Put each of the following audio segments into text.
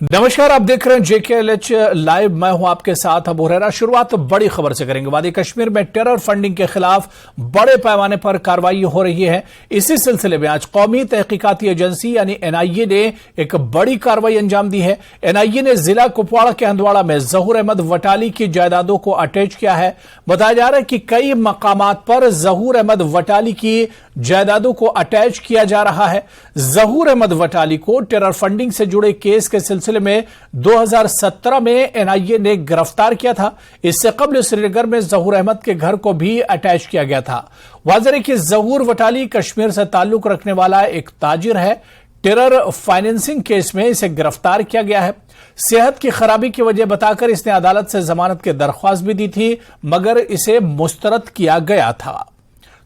नमस्कार, आप देख रहे हैं JKLH लाइव। मैं हूं आपके साथ अबू हुरैरा। शुरुआत बड़ी खबर से करेंगे। वादी कश्मीर में टेरर फंडिंग के खिलाफ बड़े पैमाने पर कार्रवाई हो रही है। इसी सिलसिले में आज कौमी तहकीकाती एजेंसी यानी NIA ने एक बड़ी कार्रवाई अंजाम दी है। NIA ने जिला कुपवाड़ा के हंदवाड़ा में जहूर अहमद वटाली की जायदादों को अटैच किया है। बताया जा रहा है कि कई मकामात पर जहूर अहमद वटाली की जायदादों को अटैच किया जा रहा है। जहूर अहमद वटाली को टेरर फंडिंग से जुड़े केस के सिलसिले में 2017 में NIA ने गिरफ्तार किया था। इससे कबल श्रीनगर में जहूर अहमद के घर को भी अटैच किया गया था। वाज़ेह है कि जहूर वटाली कश्मीर से ताल्लुक रखने वाला एक ताजिर है। टेरर फाइनेंसिंग केस में इसे गिरफ्तार किया गया है। सेहत की खराबी की वजह बताकर इसने अदालत से जमानत की दरख्वास्त भी दी थी, मगर इसे मुस्तरद किया गया था।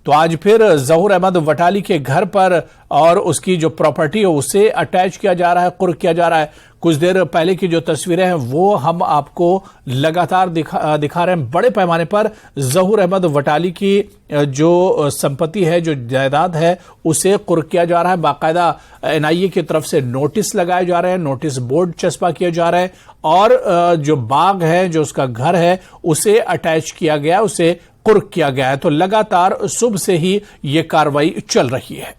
तो आज फिर जहूर अहमद वटाली के घर पर और उसकी जो प्रॉपर्टी है उसे अटैच किया जा रहा है, कुर्क किया जा रहा है। कुछ देर पहले की जो तस्वीरें हैं वो हम आपको लगातार दिखा रहे हैं। बड़े पैमाने पर जहूर अहमद वटाली की जो संपत्ति है, जो जायदाद है, उसे कुर्क किया जा रहा है। बाकायदा NIA की तरफ से नोटिस लगाए जा रहे हैं, नोटिस बोर्ड चस्पा किए जा रहे हैं और जो बाग है, जो उसका घर है, उसे अटैच किया गया, उसे कुर्क किया गया है। तो लगातार सुबह से ही यह कार्रवाई चल रही है।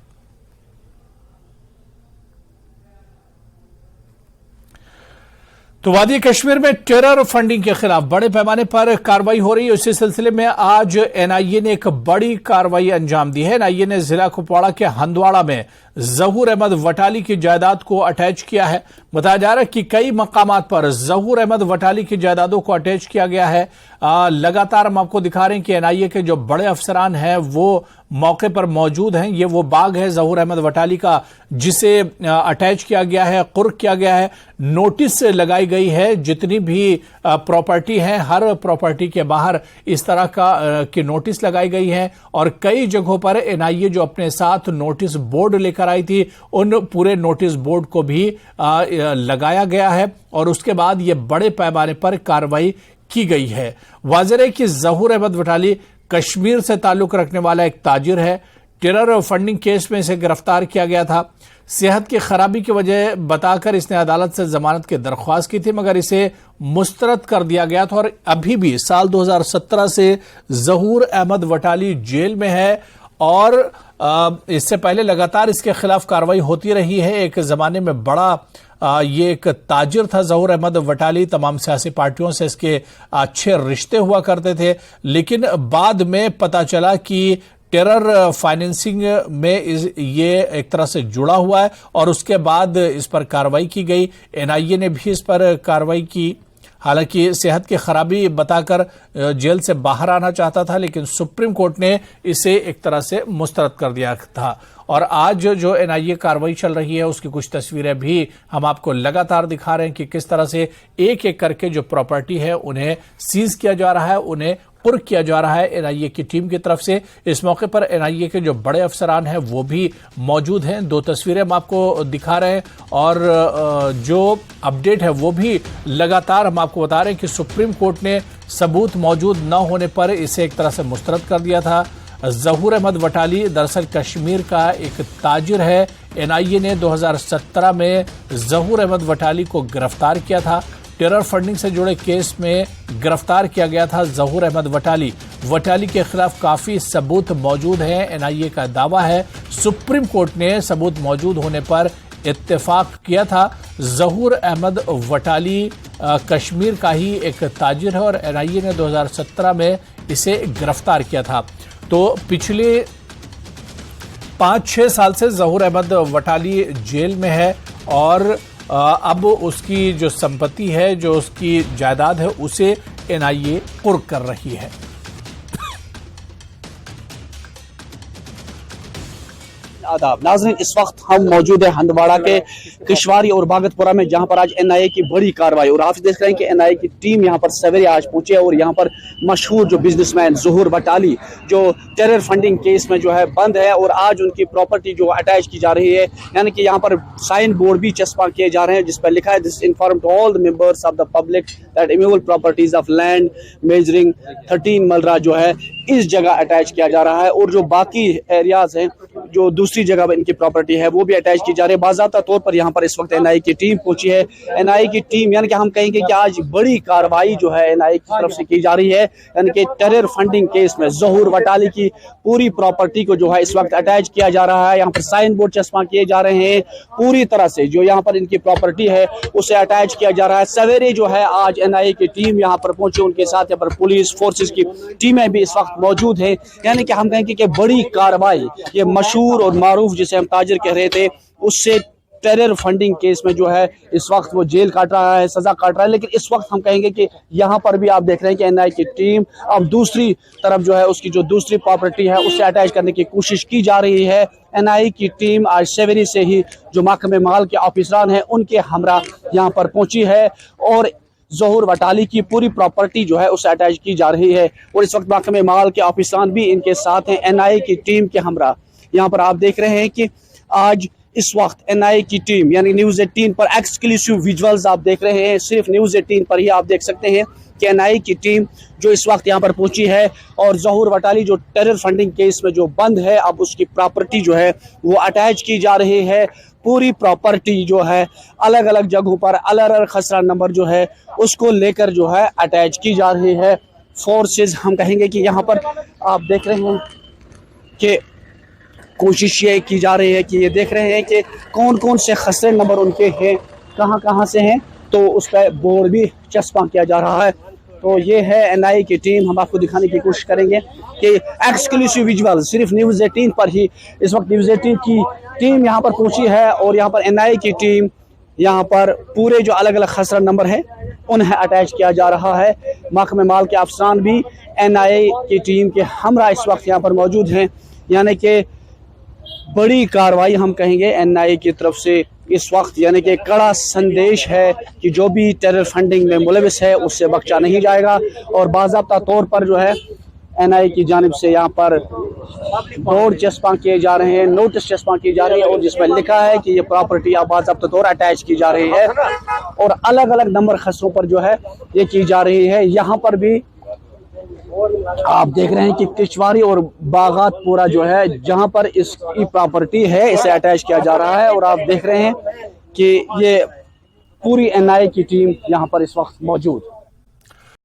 तो वादी कश्मीर में टेरर फंडिंग के खिलाफ बड़े पैमाने पर कार्रवाई हो रही है। इसी सिलसिले में आज NIA ने एक बड़ी कार्रवाई अंजाम दी है। NIA ने जिला कुपवाड़ा के हंदवाड़ा में जहूर अहमद वटाली की जायदाद को अटैच किया है। बताया जा रहा है कि कई मकामात पर जहूर अहमद वटाली की जायदादों को अटैच किया गया है। लगातार हम आपको दिखा रहे हैं कि NIA के जो बड़े अफसरान हैं वो मौके पर मौजूद हैं। ये वो बाग है जहूर अहमद वटाली का, जिसे अटैच किया गया है, कुर्क किया गया है। नोटिस लगाई गई है। जितनी भी प्रॉपर्टी है, हर प्रॉपर्टी के बाहर इस तरह की नोटिस लगाई गई है और कई जगहों पर NIA जो अपने साथ नोटिस बोर्ड लेकर आई थी, उन पूरे नोटिस बोर्ड को भी लगाया गया है और उसके बाद ये बड़े पैमाने पर कार्रवाई की गई है। वाज़ेह है कि जहूर अहमद वटाली कश्मीर से ताल्लुक रखने वाला एक ताजिर है। टेरर फंडिंग केस में इसे गिरफ्तार किया गया था। सेहत की खराबी की वजह बताकर इसने अदालत से जमानत की दरख्वास्त की थी, मगर इसे मुस्तरद कर दिया गया था और अभी भी साल 2017 से जहूर अहमद वटाली जेल में है और इससे पहले लगातार इसके खिलाफ कार्रवाई होती रही है। एक जमाने में बड़ा ये एक ताजिर था जहूर अहमद वटाली। तमाम सियासी पार्टियों से इसके अच्छे रिश्ते हुआ करते थे, लेकिन बाद में पता चला कि टेरर फाइनेंसिंग में ये एक तरह से जुड़ा हुआ है और उसके बाद इस पर कार्रवाई की गई। NIA ने भी इस पर कार्रवाई की। हालांकि सेहत की खराबी बताकर जेल से बाहर आना चाहता था, लेकिन सुप्रीम कोर्ट ने इसे एक तरह से मुस्तरद कर दिया था। और आज जो NIA कार्रवाई चल रही है उसकी कुछ तस्वीरें भी हम आपको लगातार दिखा रहे हैं कि किस तरह से एक एक करके जो प्रॉपर्टी है उन्हें सीज किया जा रहा है, उन्हें कुर्क किया जा रहा है NIA की टीम की तरफ से। इस मौके पर NIA के जो बड़े अफसरान हैं वो भी मौजूद हैं। दो तस्वीरें हम आपको दिखा रहे हैं और जो अपडेट है वो भी लगातार हम आपको बता रहे हैं कि सुप्रीम कोर्ट ने सबूत मौजूद न होने पर इसे एक तरह से मुस्तरद कर दिया था। जहूर अहमद वटाली दरअसल कश्मीर का एक ताजिर है। NIA ने 2017 में जहूर अहमद वटाली को गिरफ्तार किया था। टेरर फंडिंग से जुड़े केस में गिरफ्तार किया गया था जहूर अहमद वटाली के खिलाफ काफी सबूत मौजूद हैं। NIA का दावा है सुप्रीम कोर्ट ने सबूत मौजूद होने पर इत्तेफाक किया था। जहूर अहमद वटाली कश्मीर का ही एक ताजिर है और NIA ने 2017 में इसे गिरफ्तार किया था। तो पिछले 5-6 साल से जहूर अहमद वटाली जेल में है और अब उसकी जो संपत्ति है, जो उसकी जायदाद है, उसे NIA कुर्क कर रही है। आदाब नाज़रीन, इस वक्त हम मौजूद है हंदवाड़ा के किश्तवाड़ी और भागतपुरा में, जहां पर आज NIA की बड़ी कार्रवाई और आप देख रहे हैं कि NIA की टीम यहां पर सवेरे आज पहुंची है और यहां पर मशहूर जो बिजनेसमैन जहूर वटाली जो टेरर फंडिंग केस में जो है बंद है और आज उनकी प्रॉपर्टी जो अटैच की जा रही है, यानी कि यहां पर साइन बोर्ड भी चस्पा किए जा रहे हैं जिस पर लिखा है this inform to all the members of the public that immovable properties of land measuring 13 मलरा जो है इस जगह अटैच किया जा रहा है और जो बाकी एरियाज हैं जो दूसरी जगह पर इनकी प्रॉपर्टी है वो भी अटैच की जा रही है। बाज़ाब्ता तौर पर यहाँ पर इस वक्त एनआईए की टीम पहुंची है। एनआईए की टीम यानी कि हम कहेंगे कि आज बड़ी कार्रवाई जो है एनआईए की तरफ से की जा रही है, यानी कि टेरर फंडिंग केस में ज़हूर वटाली की पूरी प्रॉपर्टी को जो है इस वक्त अटैच किया जा रहा है। यहाँ पर साइन बोर्ड चस्पा किए जा रहे हैं, पूरी तरह से जो यहाँ पर इनकी प्रॉपर्टी है उसे अटैच किया जा रहा है। सवेरे जो है आज एनआईए की टीम यहाँ पर पहुंची, उनके साथ यहाँ पर पुलिस फोर्सेस की टीमें भी इस वक्त मौजूद हैं। यानी कि हम कहेंगे कि बड़ी कार्रवाई, ये मशहूर और मारूफ जिसे हम ताजिर कह रहे थे, उससे टेरर फंडिंग केस में जो है इस वक्त वो जेल काट रहा है, सजा काट रहा है। लेकिन इस वक्त हम कहेंगे कि यहाँ पर भी आप देख रहे हैं कि एनआईए की टीम अब दूसरी तरफ जो है उसकी जो दूसरी प्रॉपर्टी है उससे अटैच करने की कोशिश की जा रही है। एनआईए की टीम आज सवेरे से ही जो महकमे माल के ऑफिसरान हैं उनके हमरा यहाँ पर पहुंची है और ज़हूर वटाली की पूरी प्रॉपर्टी जो है उसे अटैच की जा रही है। और इस वक्त महकमे माल के ऑफिसरान भी इनके साथ हैं एनआईए की टीम के हमरा। यहाँ पर आप देख रहे हैं कि आज इस वक्त एनआईए की टीम यानी न्यूज़ 18 पर एक्सक्लूसिव विजुअल्स आप देख रहे हैं। सिर्फ न्यूज़ 18 पर ही आप देख सकते हैं कि एनआईए की टीम जो इस वक्त यहाँ पर पहुंची है और ज़हूर वटाली जो टेरर फंडिंग केस में जो बंद है अब उसकी प्रॉपर्टी जो है वो अटैच की जा रही है। पूरी प्रॉपर्टी जो है अलग अलग जगहों पर अलग अलग खसरा नंबर जो है उसको लेकर जो है अटैच की जा रही है। फोर्सेस हम कहेंगे कि यहाँ पर आप देख रहे हैं कि कोशिश ये की जा रही है कि ये देख रहे हैं कि कौन कौन से खसरे नंबर उनके हैं, कहाँ कहाँ से हैं, तो उस पर बोर्ड भी चस्पा किया जा रहा है। तो ये है एनआईए की टीम, हम आपको दिखाने की कोशिश करेंगे कि एक्सक्लूसिव विजुअल सिर्फ न्यूज़ 18 पर ही इस वक्त न्यूज़ 18 की टीम यहाँ पर पहुंची है और यहाँ पर एनआईए की टीम यहाँ पर पूरे जो अलग अलग खसरा नंबर है उन्हें अटैच किया जा रहा है। महकमे माल के अफसरान भी एनआईए की टीम के हमरा इस वक्त यहाँ पर मौजूद हैं। यानी कि बड़ी कार्रवाई हम कहेंगे एनआईए की तरफ से इस वक्त, यानी कि कड़ा संदेश है कि जो भी टेरर फंडिंग में मुलविस है उससे बख्शा नहीं जाएगा। और बाज़ाब्ता तौर पर जो है एनआईए की जानिब से यहाँ पर बोर्ड चस्पा किए जा रहे हैं, नोटिस चस्पा की जा रही है और जिसमें लिखा है कि ये प्रॉपर्टी अब बाज़ाब्ता तौर अटैच की जा रही है और अलग अलग नंबर खसरों पर जो है ये की जा रही है। यहाँ पर भी आप देख रहे हैं कि किश्तवाड़ी और बागातपुरा जो है जहां पर इसकी प्रॉपर्टी है इसे अटैच किया जा रहा है और आप देख रहे हैं कि ये पूरी एनआईए की टीम यहां पर इस वक्त मौजूद।